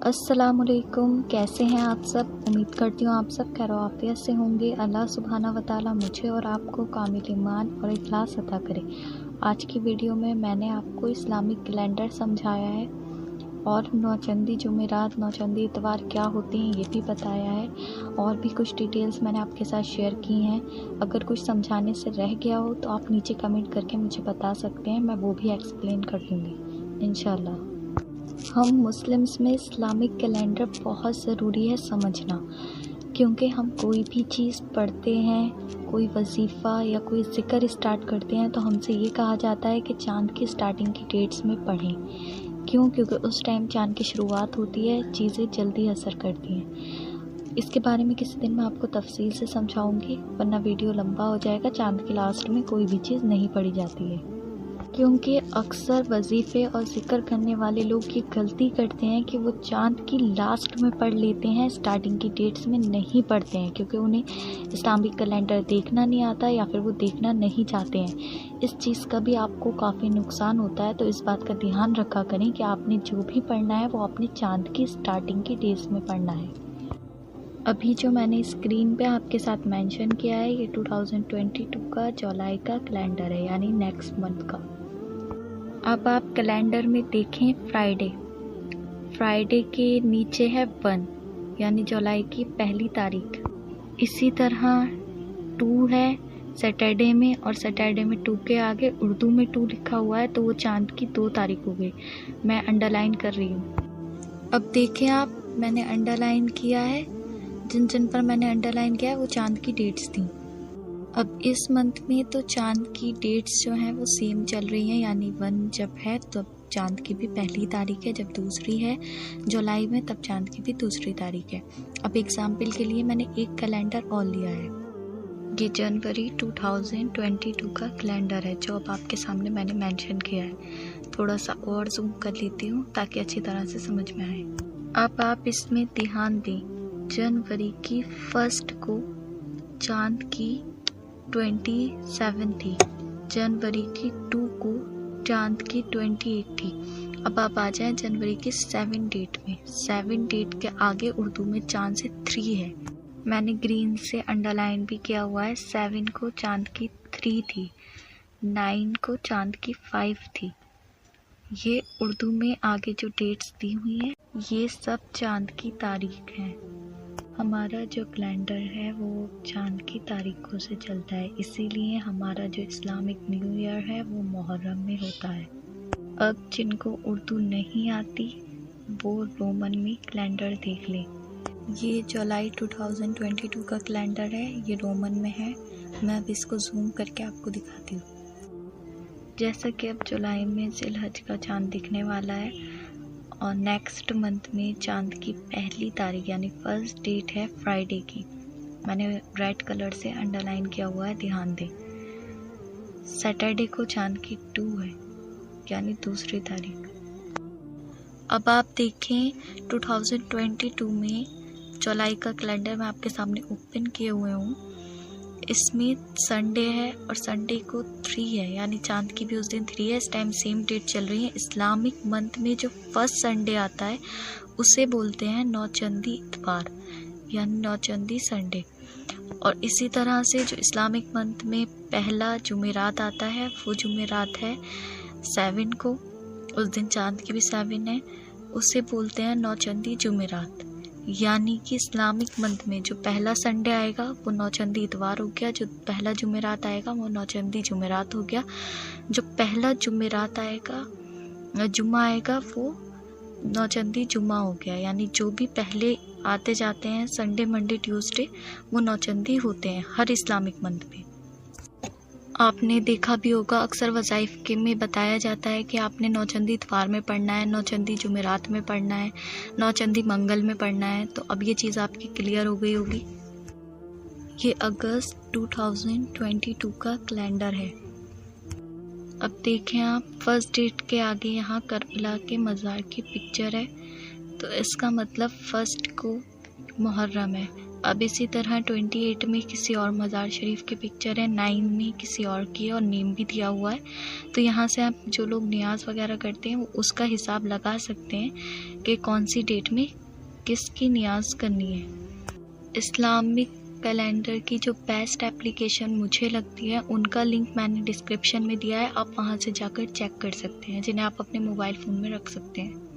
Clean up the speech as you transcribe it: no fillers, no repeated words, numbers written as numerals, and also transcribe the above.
अस्सलामुअलैकुम, कैसे हैं आप सब। उम्मीद करती हूँ आप सब खैर आफियत से होंगे। अल्लाह सुब्हाना व तआला मुझे और आपको कामिल ईमान और इखलास अता करे। आज की वीडियो में मैंने आपको इस्लामिक कैलेंडर समझाया है और नौचंदी जुमेरात, नौचंदी इतवार क्या होते हैं ये भी बताया है, और भी कुछ डिटेल्स मैंने आपके साथ शेयर की हैं। अगर कुछ समझाने से रह गया हो तो आप नीचे कमेंट करके मुझे बता सकते हैं, मैं वो भी एक्सप्लेन कर दूँगी इंशाल्लाह। हम मुस्लिम्स में इस्लामिक कैलेंडर बहुत ज़रूरी है समझना, क्योंकि हम कोई भी चीज़ पढ़ते हैं, कोई वजीफ़ा या कोई ज़िक्र स्टार्ट करते हैं तो हमसे ये कहा जाता है कि चाँद की स्टार्टिंग की डेट्स में पढ़ें। क्योंकि उस टाइम चाँद की शुरुआत होती है, चीज़ें जल्दी असर करती हैं। इसके बारे में किसी दिन मैं आपको तफसील से समझाऊंगी, वरना वीडियो लंबा हो जाएगा। चाँद के लास्ट में कोई भी चीज़ नहीं पढ़ी जाती है, क्योंकि अक्सर वजीफ़े और ज़िक्र करने वाले लोग ये गलती करते हैं कि वो चाँद की लास्ट में पढ़ लेते हैं, स्टार्टिंग की डेट्स में नहीं पढ़ते हैं, क्योंकि उन्हें इस्लामिक कैलेंडर देखना नहीं आता या फिर वो देखना नहीं चाहते हैं। इस चीज़ का भी आपको काफ़ी नुकसान होता है, तो इस बात का ध्यान रखा करें कि आपने जो भी पढ़ना है वो अपने चाँद की स्टार्टिंग की डेट्स में पढ़ना है। अभी जो मैंने स्क्रीन पे आपके साथ मेंशन किया है ये 2022 का जुलाई का कैलेंडर है, यानी नेक्स्ट मंथ का। अब आप कैलेंडर में देखें फ्राइडे के नीचे है 1, यानी जुलाई की पहली तारीख। इसी तरह 2 है सैटरडे में, और सैटरडे में 2 के आगे उर्दू में 2 लिखा हुआ है, तो वो चाँद की 2 तारीख हो गई। मैं अंडरलाइन कर रही हूँ। अब देखें आप, मैंने अंडरलाइन किया है, जिन जिन पर मैंने अंडरलाइन किया है वो चाँद की डेट्स थी। अब इस मंथ में तो चाँद की डेट्स जो हैं वो सेम चल रही हैं, यानी 1 जब है तब चाँद की भी पहली तारीख है, जब दूसरी है जुलाई में तब चाँद की भी दूसरी तारीख है। अब एग्जाम्पल के लिए मैंने एक कैलेंडर और लिया है, ये जनवरी 2022 का कैलेंडर है जो अब आपके सामने मैंने मेंशन किया है। थोड़ा सा और जूम कर लेती हूँ ताकि अच्छी तरह से समझ में आए। अब आप इसमें ध्यान दें, जनवरी की 1 को चाँद की 27 थी, जनवरी की 2 को चाँद की 28 थी। अब आप आ जाएं जनवरी की 7 डेट में। 7 डेट के आगे उर्दू में चाँद से 3 है, मैंने ग्रीन से अंडरलाइन भी किया हुआ है। 7 को चाँद की 3 थी, 9 को चाँद की 5 थी। ये उर्दू में आगे जो डेट्स दी हुई हैं ये सब चाँद की तारीख हैं। हमारा जो कैलेंडर है वो चाँद की तारीखों से चलता है, इसीलिए हमारा जो इस्लामिक न्यू ईयर है वो मुहर्रम में होता है। अब जिनको उर्दू नहीं आती वो रोमन में कैलेंडर देख लें। ये जुलाई 2022 का कैलेंडर है, ये रोमन में है। मैं अब इसको जूम करके आपको दिखाती हूँ। जैसा कि अब जुलाई में ज़िलहज का चाँद दिखने वाला है, और नेक्स्ट मंथ में चाँद की पहली तारीख यानी फर्स्ट डेट है फ्राइडे की। मैंने रेड कलर से अंडरलाइन किया हुआ है, ध्यान दें। सैटरडे को चाँद की 2 है, यानी दूसरी तारीख। अब आप देखें 2022 में जुलाई का कैलेंडर मैं आपके सामने ओपन किए हुए हूँ। इसमें संडे है और संडे को 3 है, यानी चाँद की भी उस दिन 3 है। इस टाइम सेम डेट चल रही है। इस्लामिक मंथ में जो फर्स्ट संडे आता है उसे बोलते हैं नौचंदी इतवार, यानी नौचंदी संडे। और इसी तरह से जो इस्लामिक मंथ में पहला जुमेरात आता है वो जुमेरात है 7 को, उस दिन चाँद की भी 7 है, उसे बोलते हैं नौचंदी जुमेरात। यानी कि इस्लामिक मंथ में जो पहला संडे आएगा वो नौचंदी इतवार हो गया, जो पहला जुमेरात आएगा वो नौचंदी जुमेरात हो गया, जो पहला जुमेरात आएगा जुम्मा आएगा वो नौचंदी जुम्मा हो गया। यानी जो भी पहले आते जाते हैं संडे, मंडे, ट्यूसडे वो नौचंदी होते हैं हर इस्लामिक मंथ में। आपने देखा भी होगा अक्सर वज़ाइफ के में बताया जाता है कि आपने नौचंदी इतवार में पढ़ना है, नौचंदी जुमेरात में पढ़ना है, नौचंदी मंगल में पढ़ना है। तो अब ये चीज़ आपकी क्लियर हो गई होगी। ये अगस्त 2022 का कैलेंडर है। अब देखें आप, फर्स्ट डेट के आगे यहाँ करबला के मज़ार की पिक्चर है, तो इसका मतलब फर्स्ट को मुहर्रम है। अब इसी तरह 28 में किसी और मज़ार शरीफ की पिक्चर है, 9 में किसी और की है और नेम भी दिया हुआ है। तो यहाँ से आप जो लोग नियाज़ वगैरह करते हैं उसका हिसाब लगा सकते हैं कि कौन सी डेट में किसकी नियाज़ करनी है। इस्लामिक कैलेंडर की जो बेस्ट एप्लीकेशन मुझे लगती है उनका लिंक मैंने डिस्क्रिप्शन में दिया है, आप वहाँ से जाकर चेक कर सकते हैं, जिन्हें आप अपने मोबाइल फ़ोन में रख सकते हैं।